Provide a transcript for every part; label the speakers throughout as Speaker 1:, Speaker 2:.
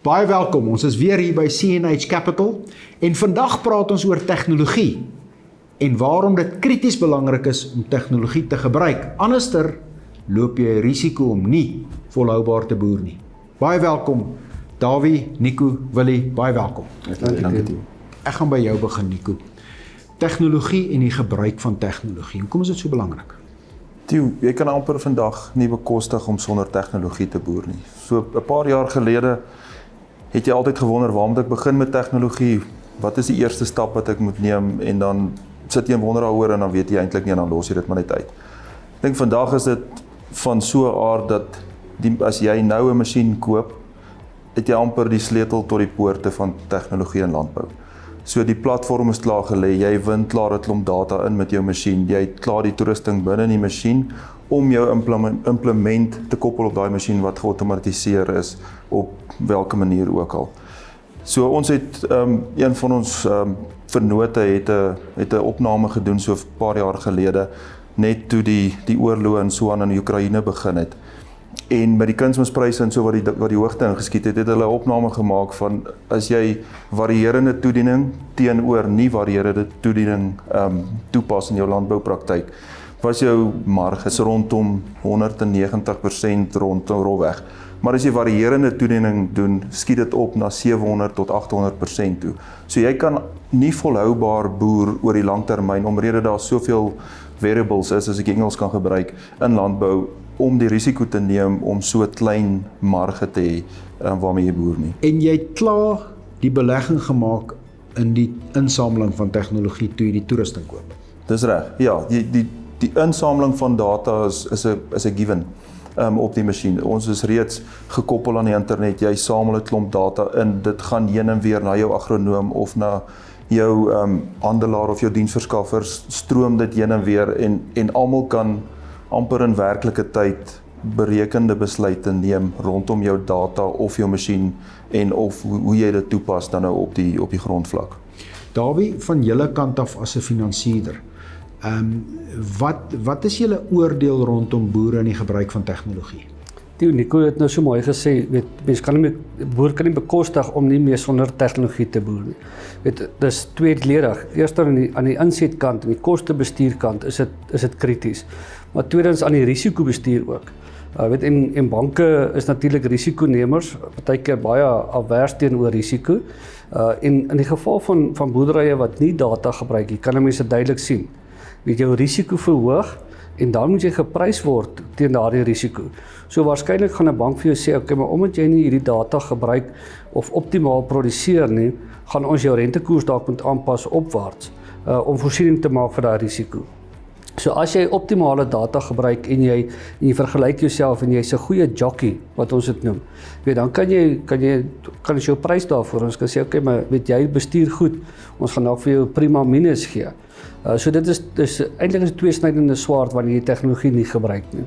Speaker 1: Baie welkom, ons is weer hier by CNH Capital en vandag praat ons oor tegnologie en waarom dit krities belangrik is om tegnologie te gebruik. Anderster loop jy risiko om nie volhoubaar te boer nie. Baie welkom, Davie, Nico, Willie, baie welkom.
Speaker 2: Dankie.
Speaker 1: Ek gaan by jou begin, Nico. Tegnologie en die gebruik van tegnologie, hoekom is dit so belangrik?
Speaker 2: Tio, jy kan amper vandag nie bekostig om sonder tegnologie te boer nie. So 'n paar jaar gelede het jy altyd gewonder, waar moet ek begin met tegnologie? Wat is die eerste stap wat ek moet neem? En dan sit jy en wonder daaroor en dan weet jy eintlik nie en dan los jy dit maar net uit. Ek dink vandag is dit van so 'n aard dat as jy nou 'n masjien koop, het jy amper die sleutel tot die poorte van tegnologie en landbou. So die platform is klaar gelê, jy win klaar 'n klomp data in met jou masjien, jy het klaar die toerusting binne in die masjien om jou implement te koppel op daai masjien wat geautomatiseer is op welke manier ook al. So ons het een van ons vennote het 'n opname gedoen so 'n paar jaar gelede net toe die oorlog en so aan in Oekraïne begin het. En met die kunsmispryse en so wat die hoogte ingeskiet het hulle 'n opname gemaak van as jy varierende toediening teenoor nie varierende toediening toepas in jou landboupraktyk, was jou marges rondom 190% rondweg. Maar as jy varierende toediening doen, skiet dit op na 700 tot 800% toe. So jy kan nie volhoubaar boer oor die langtermyn omrede daar soveel variables is, as ek Engels kan gebruik, in landbou om die risiko te neem om so klein marge te hê waarmee jy boer nie.
Speaker 1: En jy het klaar die belegging gemaak in die insameling van tegnologie toe jy die toerusting koop.
Speaker 2: Dis reg. Ja, die insameling van data is 'n given op die masjien. Ons is reeds gekoppel aan die internet. Jy samel 'n klomp data in. Dit gaan heen en weer na jou agronoom of na jou handelaar of jou diensverskaffers, stroom dit heen en weer en almal kan amper in werklike tyd berekende besluite neem rondom jou data of jou masjien en of hoe jy dit toepas dan nou op die grondvlak.
Speaker 1: Davie, van julle kant af as 'n finansierder, wat is julle oordeel rondom boere en die gebruik van tegnologie?
Speaker 3: Nico het nou so mooi gesê, boer kan nie bekostig om nie meer sonder tegnologie te boer nie. Dis tweeledig. Eerst aan die insetkant en die kostebestuurkant is dit krities. Maar tweedens aan die risikobestuur ook. En banke is natuurlik risikonemers, partykeer baie avers teenoor risiko. En in die geval van boerderye wat nie data gebruik nie, kan mense duidelik sien. Jou risiko verhoog en dan moet jy geprys word teen daardie risiko. So waarskynlik gaan 'n bank vir jou sê, okay, maar omdat jy nie hierdie data gebruik of optimaal produseer nie, gaan ons jou rentekoers dalk moet aanpas opwaarts om voorsiening te maak vir daai risiko. So as jy optimale data gebruik en jy vergelyk jouself en jy's 'n goeie jockey, wat ons dit noem, dan kan ons jou prys daarvoor, ons kan sê, okay, maar jy bestuur goed, ons gaan dalk vir jou prima minus gee. So dit is eintlik 'n tweesnydende swaard wanneer jy tegnologie nie gebruik nie.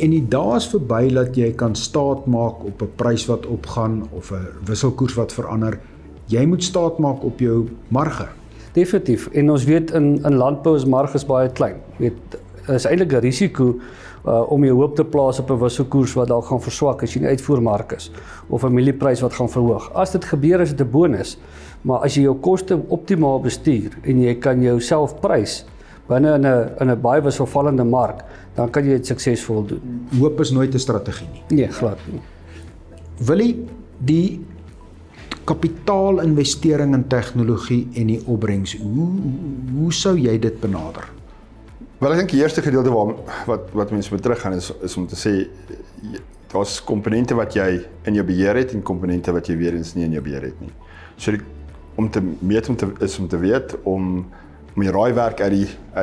Speaker 1: En die dae is verby dat jy kan staat maak op 'n prys wat opgaan of 'n wisselkoers wat verander. Jy moet staat maak op jou marge.
Speaker 3: Definitief. En ons weet in landbou is marges baie klein. Is eintlik 'n risiko om jou hoop te plaas op 'n wisselkoers wat dalk gaan verswak as jy nie uitvoermark is of 'n mielieprys wat gaan verhoog. As dit gebeur is dit 'n bonus. Maar as jy jou koste optimaal bestuur en jy kan jouself prys binne in 'n baie wisselvallende mark, dan kan jy dit suksesvol doen.
Speaker 1: Hoop is nooit 'n strategie nie.
Speaker 3: Nee, glad nie.
Speaker 1: Willie, die kapitaalinvestering in tegnologie en die opbrengs, hoe sou jy dit benader?
Speaker 4: Wel, ek dink die eerste gedeelte wat mense moet teruggaan is om te sê, daar's komponente wat jy in jou beheer het en komponente wat jy weer eens nie in jou beheer het nie. So om te weet, om die raaiwerk uit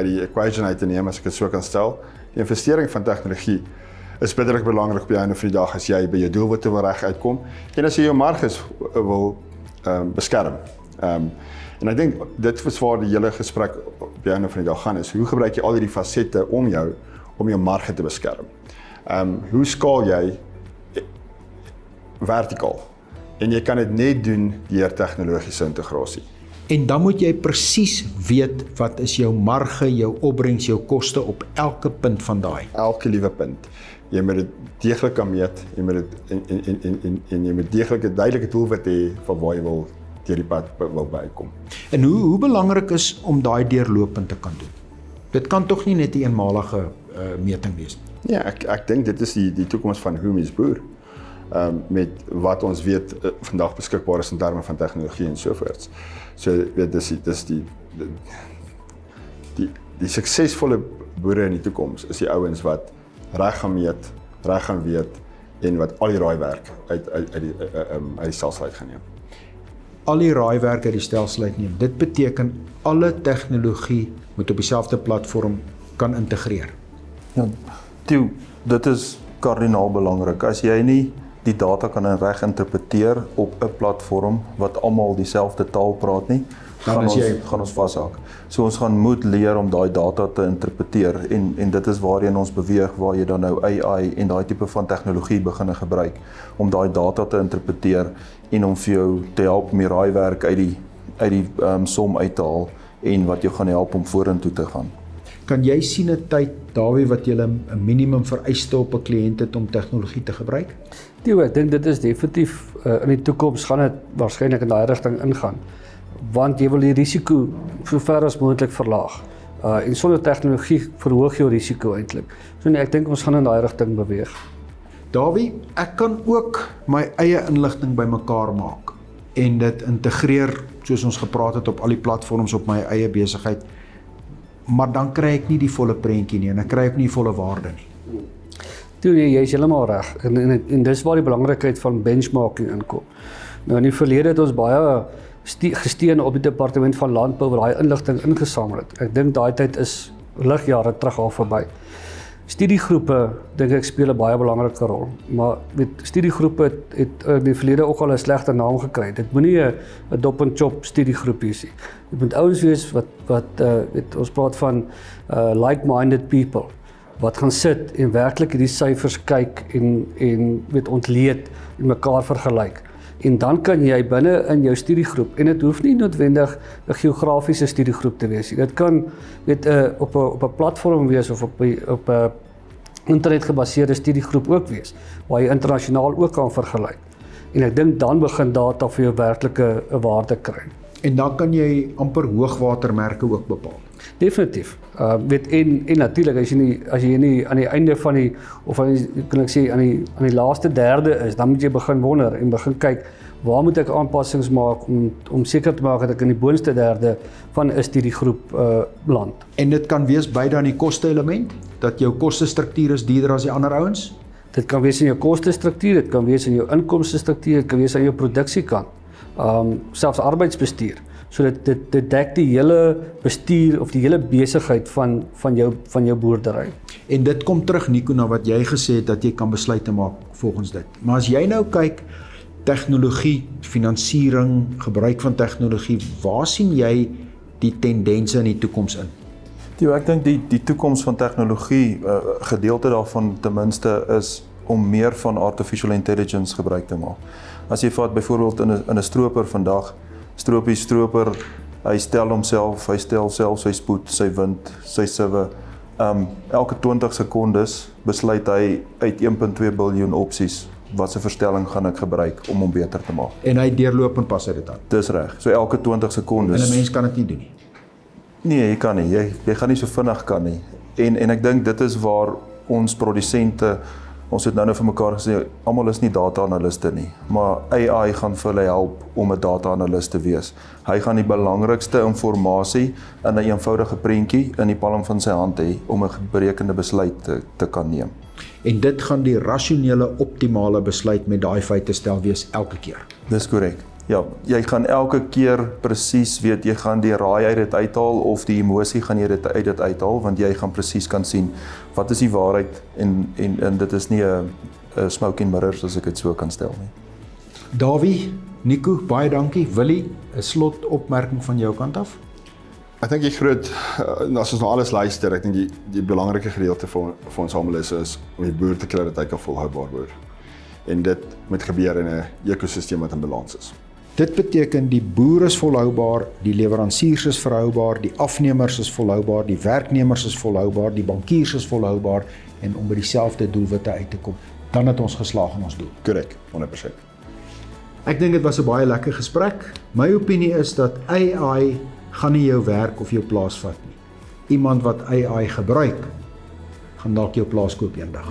Speaker 4: die equation uit te neem, as ek dit so kan stel. Die investering van tegnologie is bitterlik belangrik op die einde van die dag as jy by jou doelwitte wil reg uitkom en as jy jou marges wil beskerm. En ek dink dit is waar die hele gesprek op die einde van die dag gaan is. Hoe gebruik jy al die fasette om jou marge te beskerm? Hoe skaal jy vertikaal? En jy kan dit net doen deur tegnologiese integrasie.
Speaker 1: En dan moet jy presies weet wat is jou marge, jou opbrengs, jou koste op elke punt van daai.
Speaker 4: Elke liewe punt. jy moet dit deeglik kan meet, jy moet dit en jy moet deeglik 'n duidelike doelwit hê van waar jy wil deur die pad wil bykom.
Speaker 1: En hoe belangrik is om daai deurlopend te kan doen? Dit kan tog nie net 'n eenmalige meting wees nie.
Speaker 4: Ja, ek dink dit is die toekoms van hoe mens boer. Met wat ons weet vandag beskikbaar is in terme van tegnologie en sovoorts. So weet dis die suksesvolle boere in die toekoms is die ouens wat reg gaan meet, reg gaan weet en wat al die raaiwerk uit die stelsel uit gaan neem.
Speaker 1: Al die raaiwerk uit die stelsel uitneem. Dit beteken alle tegnologie moet op dieselfde platform kan integreer.
Speaker 2: Ja, Theo, dit is kardinaal belangrik. As jy nie die data kan reg interpreteer op 'n platform wat almal dieselfde taal praat nie, gaan ons vashak. So ons gaan moet leer om daai data te interpreteer en dit is waarheen ons beweeg, waar jy dan nou AI en daai tipe van tegnologie begin gebruik om daai data te interpreteer en om vir jou te help om die raaiwerk uit die som uit te haal en wat jou gaan help om vorentoe te gaan.
Speaker 1: Kan jy sien 'n tyd, Dawie, wat jy 'n minimum vereiste op 'n kliënt het om tegnologie te gebruik?
Speaker 3: Theo, ek dink dit is definitief in die toekoms gaan dit waarskynlik in daai rigting ingaan. Want jy wil die risiko so ver as moontlik verlaag. En sonder tegnologie verhoog jou risiko eintlik. So nee, ek dink ons gaan in daai rigting beweeg.
Speaker 1: Dawie, ek kan ook my eie inligting bymekaar maak en dit integreer soos ons gepraat het op al die platforms op my eie besigheid. Maar dan kry ek nie die volle prentjie nie en ek kry ook nie die volle waarde nie.
Speaker 3: Toe jy is heeltemal reg en dis waar die belangrikheid van benchmarking inkom. Nou in die verlede het ons baie gesteun op die departement van landbou waar daai inligting ingesamel het. Ek dink daai tyd is ligjare terug al verby. Studiegroepe dink ek speel 'n baie belangrike rol, maar studiegroepe het in die verlede ook al 'n slegte naam gekry. Dit moenie 'n dop en chop studiegroep wees nie. Dit moet ouens wees wat ons praat van like-minded people wat gaan sit en werklik hierdie syfers kyk en ontleed en mekaar vergelyk. En dan kan jy binne in jou studiegroep, en dit hoef nie noodwendig 'n geografiese studiegroep te wees nie. Dit kan op 'n platform wees of op 'n internetgebaseerde studiegroep ook wees, waar jy internasionaal ook kan vergelyk. En ek dink dan begin data vir jou werklike 'n waarde kry.
Speaker 1: En dan kan jy amper hoogwatermerke ook bepaal.
Speaker 3: Definitief. En natuurlik as jy nie aan die einde van die of aan die laaste derde is, dan moet jy begin wonder en begin kyk waar moet ek aanpassings maak om seker te maak dat ek in die boonste derde van 'n studiegroep land.
Speaker 1: En dit kan wees beide aan die koste element, dat jou kostestruktuur is duurder as die ander ouens.
Speaker 3: Dit kan wees in jou kostestruktuur, dit kan wees in jou inkomste struktuur, dit kan wees aan jou produksiekant. Selfs arbeidsbestuur. So dit dek die hele bestuur of die hele besigheid van jou boerdery.
Speaker 1: En dit kom terug, Nico, na wat jy gesê het, dat jy kan besluite maak volgens dit. Maar as jy nou kyk, tegnologie, finansiering, gebruik van tegnologie, waar sien jy die tendense in die toekoms in?
Speaker 2: Ek dink die toekoms van tegnologie, gedeelte daarvan ten minste is om meer van artificial intelligence gebruik te maak. As jy vat byvoorbeeld in 'n stroper vandag, stroper, hy stel self sy spoed, sy wind, sy siwe. Elke 20 sekondes besluit hy uit 1.2 biljoen opsies watse verstelling gaan ek gebruik om hom beter te maak.
Speaker 1: En hy deurloop en pas hy dit aan.
Speaker 2: Dis reg. So elke 20 sekondes.
Speaker 1: En 'n mens kan dit nie doen nie.
Speaker 2: Nee, jy kan nie. Jy gaan nie so vinnig kan nie. En ek dink dit is waar ons produsente, ons het nou vir mekaar gesê, almal is nie data-analiste nie, maar AI gaan vir hulle help om 'n data-analist te wees. Hy gaan die belangrikste inligting in 'n eenvoudige prentjie in die palm van sy hand hê om 'n berekende besluit te kan neem.
Speaker 1: En dit gaan die rasionele, optimale besluit met daai feite stel wees elke keer.
Speaker 2: Dis korrek. Ja, jy gaan elke keer presies weet, jy gaan die raai uit dit uithaal of die emosie gaan jy dit uit dit uithaal, want jy gaan presies kan sien wat is die waarheid en dit is nie 'n smoke and mirrors as ek dit so kan stel nie.
Speaker 1: Dawie, Nico, baie dankie. Willie, 'n slotopmerking van jou kant af?
Speaker 4: Ek dink die groot, as ons na alles luister, ek dink die belangrike gedeelte vir ons almal is om die boer te kry dat hy kan volhoubaar boer. En dit moet gebeur in 'n ekosisteem wat in balans is.
Speaker 1: Dit beteken die boer is volhoubaar, die leweranciers is volhoubaar, die afnemers is volhoubaar, die werknemers is volhoubaar, die bankiers is volhoubaar en om by dieselfde doelwitte uit te kom. Dan het ons geslaag in ons doel.
Speaker 4: Korrek, 100%.
Speaker 1: Ek dink dit was 'n baie lekker gesprek. My opinie is dat AI gaan nie jou werk of jou plaas vat nie. Iemand wat AI gebruik, gaan dalk jou plaas koop eendag.